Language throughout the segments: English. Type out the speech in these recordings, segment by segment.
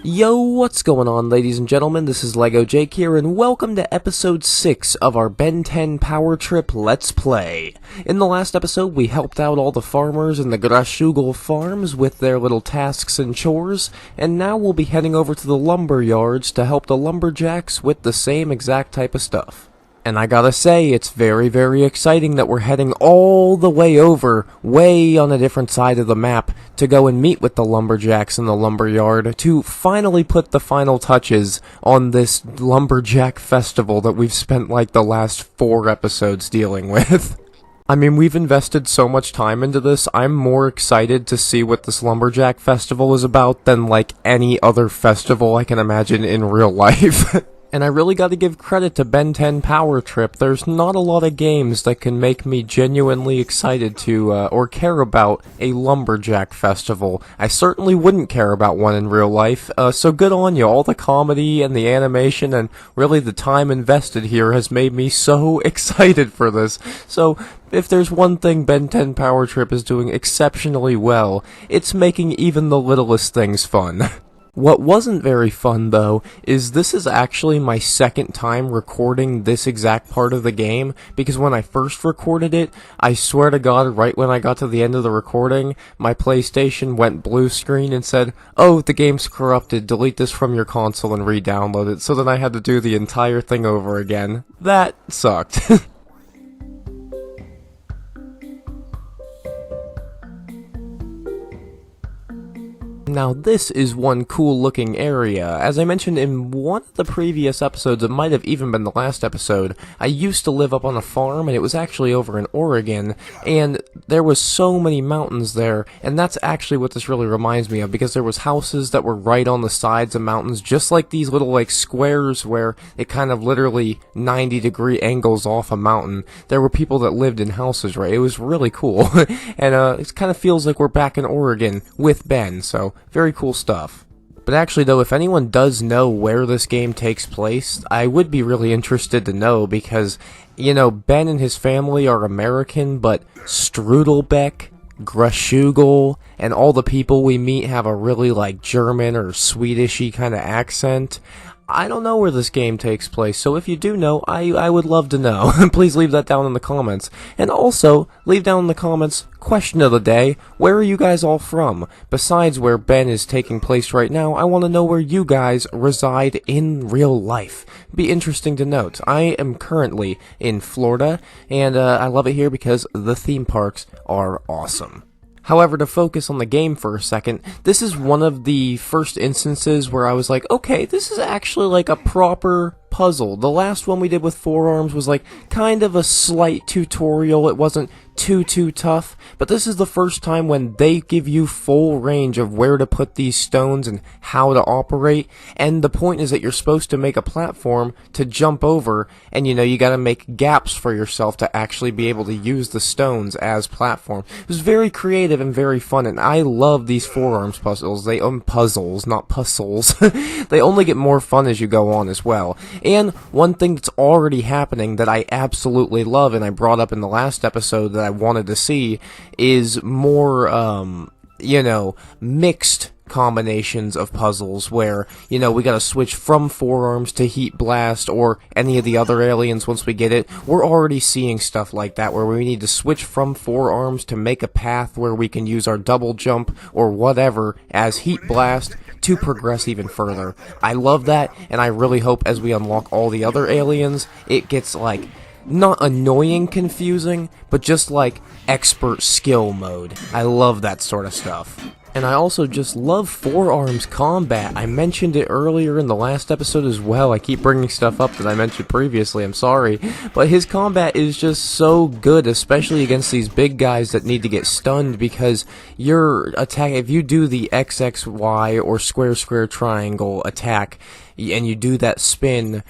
Yo, what's going on, ladies and gentlemen? This is Lego Jake here, and welcome to episode 6 of our Ben 10 Power Trip Let's Play. In the last episode, we helped out all the farmers in the Grashugel farms with their little tasks and chores, and now we'll be heading over to the lumber yards to help the lumberjacks with the same exact type of stuff. And I gotta say, it's very, very exciting that we're heading all the way over, way on a different side of the map, to go and meet with the lumberjacks in the lumberyard to finally put the final touches on this lumberjack festival that we've spent like the last 4 episodes dealing with. I mean, we've invested so much time into this, I'm more excited to see what this lumberjack festival is about than like any other festival I can imagine in real life. And I really gotta give credit to Ben 10 Power Trip. There's not a lot of games that can make me genuinely excited to, or care about a lumberjack festival. I certainly wouldn't care about one in real life, so good on you. All the comedy and the animation and really the time invested here has made me so excited for this. So, if there's one thing Ben 10 Power Trip is doing exceptionally well, it's making even the littlest things fun. What wasn't very fun, though, is this is actually my second time recording this exact part of the game, because when I first recorded it, I swear to God, right when I got to the end of the recording, my PlayStation went blue screen and said, "Oh, the game's corrupted, delete this from your console and re-download it," so then I had to do the entire thing over again. That sucked. Now this is one cool looking area. As I mentioned in one of the previous episodes, it might have even been the last episode, I used to live up on a farm, and it was actually over in Oregon, and there was so many mountains there, and that's actually what this really reminds me of, because there was houses that were right on the sides of mountains, just like these little like squares where it kind of literally 90-degree angles off a mountain. There were people that lived in houses, right? It was really cool, and it kind of feels like we're back in Oregon with Ben, so very cool stuff. But actually though, if anyone does know where this game takes place, I would be really interested to know, because, you know, Ben and his family are American, but Strudelbeck, Grashugel, and all the people we meet have a really like German or Swedishy kind of accent. I don't know where this game takes place, so if you do know, I would love to know. Please leave that down in the comments. And also, leave down in the comments, question of the day, where are you guys all from? Besides where Ben is taking place right now, I want to know where you guys reside in real life. Be interesting to note. I am currently in Florida, and I love it here because the theme parks are awesome. However, to focus on the game for a second, this is one of the first instances where I was like, okay, this is actually like a proper puzzle. The last one we did with forearms was like kind of a slight tutorial. It wasn't too tough, but this is the first time when they give you full range of where to put these stones and how to operate, and the point is that you're supposed to make a platform to jump over, and you know, you gotta make gaps for yourself to actually be able to use the stones as platform. It was very creative and very fun, and I love these forearms puzzles. Puzzles, not puzzles. They only get more fun as you go on as well. And one thing that's already happening that I absolutely love, and I brought up in the last episode that I wanted to see, is more, you know, mixed combinations of puzzles where, you know, we gotta switch from forearms to heat blast or any of the other aliens once we get it. We're already seeing stuff like that where we need to switch from forearms to make a path where we can use our double jump or whatever as heat blast to progress even further. I love that, and I really hope as we unlock all the other aliens, it gets like not annoying confusing, but just like expert skill mode. I love that sort of stuff. And I also just love forearms combat. I mentioned it earlier in the last episode as well. I keep bringing stuff up that I mentioned previously, I'm sorry. But his combat is just so good, especially against these big guys that need to get stunned, because your attack, if you do the XXY or square triangle attack, and you do that spin,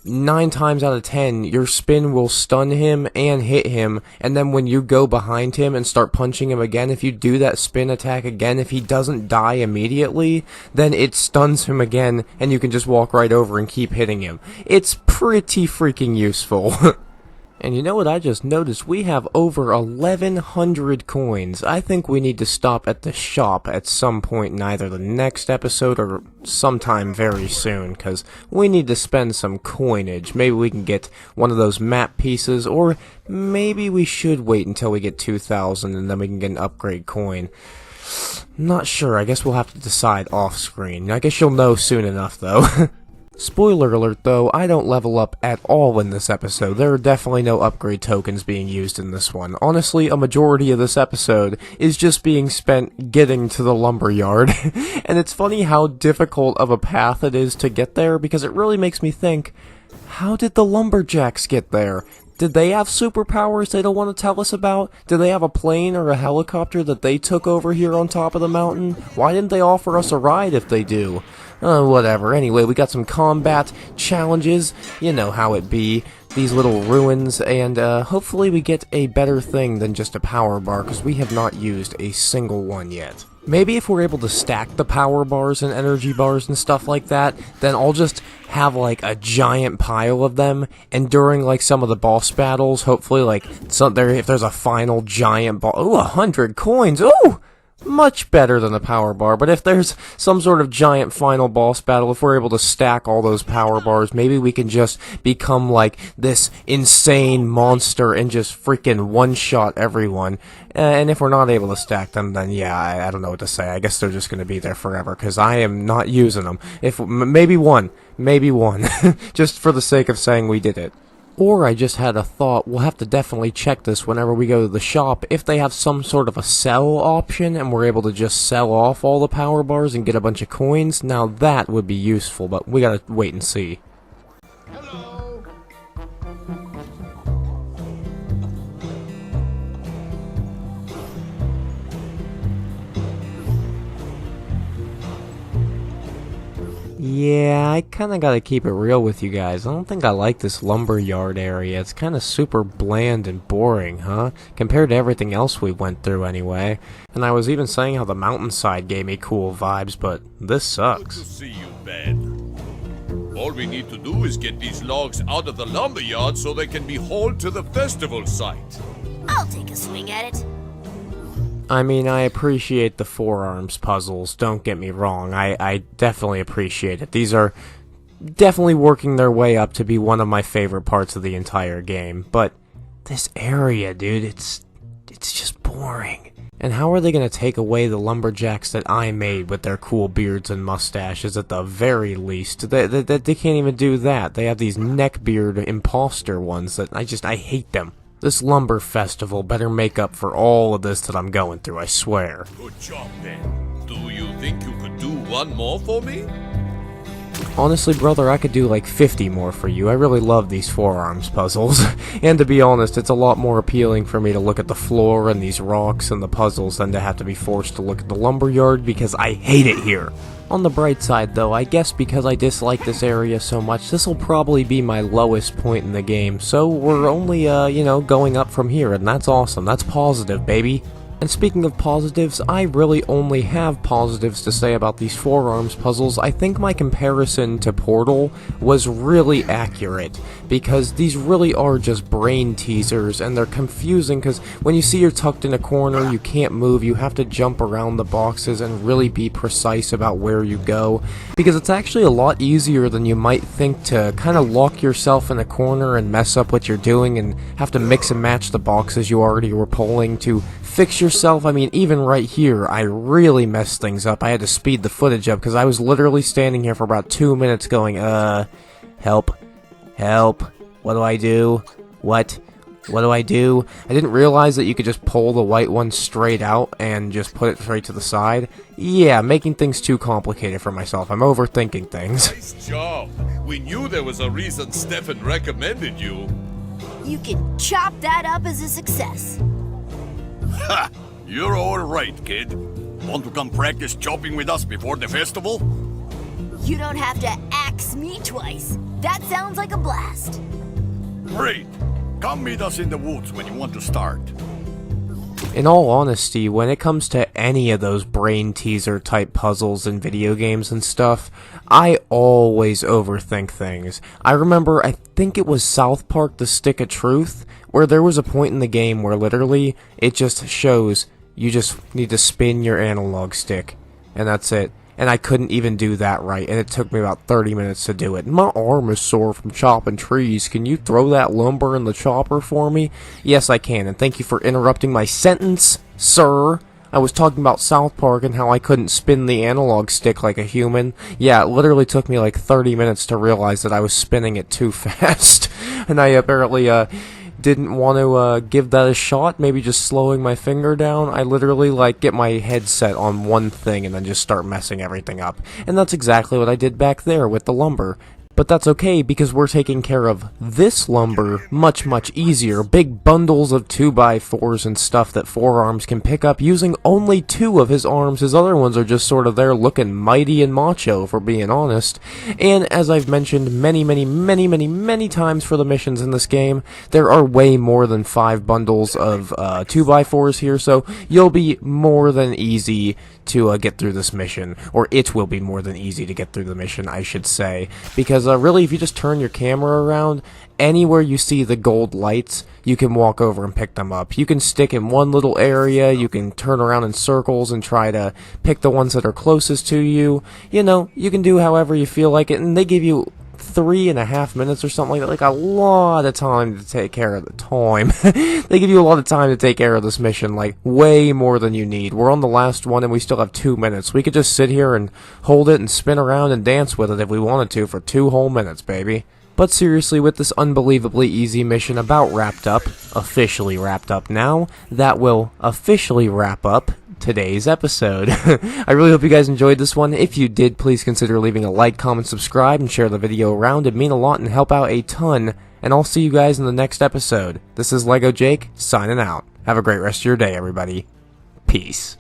9 times out of 10, your spin will stun him and hit him, and then when you go behind him and start punching him again, if you do that spin attack again, if he doesn't die immediately, then it stuns him again, and you can just walk right over and keep hitting him. It's pretty freaking useful. And you know what I just noticed? We have over 1,100 coins. I think we need to stop at the shop at some point in either the next episode or sometime very soon, because we need to spend some coinage. Maybe we can get one of those map pieces, or maybe we should wait until we get 2,000 and then we can get an upgrade coin. Not sure. I guess we'll have to decide off screen. I guess you'll know soon enough, though. Spoiler alert though, I don't level up at all in this episode. There are definitely no upgrade tokens being used in this one. Honestly, a majority of this episode is just being spent getting to the lumberyard. And it's funny how difficult of a path it is to get there, because it really makes me think, how did the lumberjacks get there? Did they have superpowers they don't want to tell us about? Did they have a plane or a helicopter that they took over here on top of the mountain? Why didn't they offer us a ride if they do? Whatever. Anyway, we got some combat challenges. You know how it be. These little ruins, and hopefully we get a better thing than just a power bar, because we have not used a single one yet. Maybe if we're able to stack the power bars and energy bars and stuff like that, then I'll just have like a giant pile of them, and during like some of the boss battles, hopefully like if there's a final giant ball, 100 coins, ooh! Much better than the power bar, but if there's some sort of giant final boss battle, if we're able to stack all those power bars, maybe we can just become like this insane monster and just freaking one-shot everyone. And if we're not able to stack them, then yeah, I don't know what to say. I guess they're just going to be there forever, because I am not using them. Maybe one, just for the sake of saying we did it. Or I just had a thought, we'll have to definitely check this whenever we go to the shop, if they have some sort of a sell option and we're able to just sell off all the power bars and get a bunch of coins. Now that would be useful, but we gotta wait and see. Hello. Yeah, I kinda gotta keep it real with you guys. I don't think I like this lumberyard area. It's kinda super bland and boring, huh? Compared to everything else we went through anyway. And I was even saying how the mountainside gave me cool vibes, but this sucks. Good to see you, Ben. All we need to do is get these logs out of the lumberyard so they can be hauled to the festival site. I'll take a swing at it. I mean, I appreciate the forearms puzzles, don't get me wrong. I definitely appreciate it. These are definitely working their way up to be one of my favorite parts of the entire game. But this area, dude, it's just boring. And how are they going to take away the lumberjacks that I made with their cool beards and mustaches at the very least? They can't even do that. They have these neckbeard imposter ones that I hate them. This lumber festival better make up for all of this that I'm going through, I swear. Good job, Ben. Do you think you could do one more for me? Honestly, brother, I could do like 50 more for you. I really love these forearms puzzles. And to be honest, it's a lot more appealing for me to look at the floor and these rocks and the puzzles than to have to be forced to look at the lumberyard, because I hate it here. On the bright side, though, I guess because I dislike this area so much, this will probably be my lowest point in the game, so we're only, going up from here, and that's awesome. That's positive, baby. And speaking of positives, I really only have positives to say about these forearms puzzles. I think my comparison to Portal was really accurate, because these really are just brain teasers, and they're confusing because when you see you're tucked in a corner, you can't move, you have to jump around the boxes and really be precise about where you go, because it's actually a lot easier than you might think to kind of lock yourself in a corner and mess up what you're doing and have to mix and match the boxes you already were pulling to fix yourself. I mean, even right here, I really messed things up. I had to speed the footage up because I was literally standing here for about 2 minutes going, help, what do I do? What do I do? I didn't realize that you could just pull the white one straight out and just put it straight to the side. Yeah, making things too complicated for myself. I'm overthinking things. Nice job. We knew there was a reason Stefan recommended you. You can chop that up as a success. Ha! You're all right, kid. Want to come practice chopping with us before the festival? You don't have to axe me twice. That sounds like a blast. Great. Come meet us in the woods when you want to start. In all honesty, when it comes to any of those brain teaser type puzzles in video games and stuff, I always overthink things. I remember, I think it was South Park: The Stick of Truth, where there was a point in the game where literally it just shows you just need to spin your analog stick, and that's it. And I couldn't even do that right, and it took me about 30 minutes to do it. My arm is sore from chopping trees. Can you throw that lumber in the chopper for me? Yes, I can, and thank you for interrupting my sentence, sir. I was talking about South Park and how I couldn't spin the analog stick like a human. Yeah, it literally took me like 30 minutes to realize that I was spinning it too fast. And I apparently, didn't want to give that a shot, maybe just slowing my finger down. I literally like get my headset on one thing and then just start messing everything up. And that's exactly what I did back there with the lumber. But that's okay, because we're taking care of this lumber much, much easier. Big bundles of 2x4s and stuff that Forearms can pick up using only 2 of his arms. His other ones are just sort of there looking mighty and macho, for being honest. And as I've mentioned many times for the missions in this game, there are way more than 5 bundles of 2x4s here, so you'll be more than easy to get through this mission. Or it will be more than easy to get through the mission, I should say. Because really, if you just turn your camera around, anywhere you see the gold lights, you can walk over and pick them up. You can stick in one little area, you can turn around in circles and try to pick the ones that are closest to you. You know, you can do however you feel like it, and they give you 3.5 minutes or something like that, like a lot of time to take care of the time. They give you a lot of time to take care of this mission, like way more than you need. We're on the last one and we still have 2 minutes. We could just sit here and hold it and spin around and dance with it if we wanted to for 2 whole minutes, baby. But seriously, with this unbelievably easy mission about wrapped up, officially wrapped up now, that will officially wrap up today's episode. I really hope you guys enjoyed this one. If you did, please consider leaving a like, comment, subscribe, and share the video around. It'd mean a lot and help out a ton. And I'll see you guys in the next episode. This is Lego Jake, signing out. Have a great rest of your day, everybody. Peace.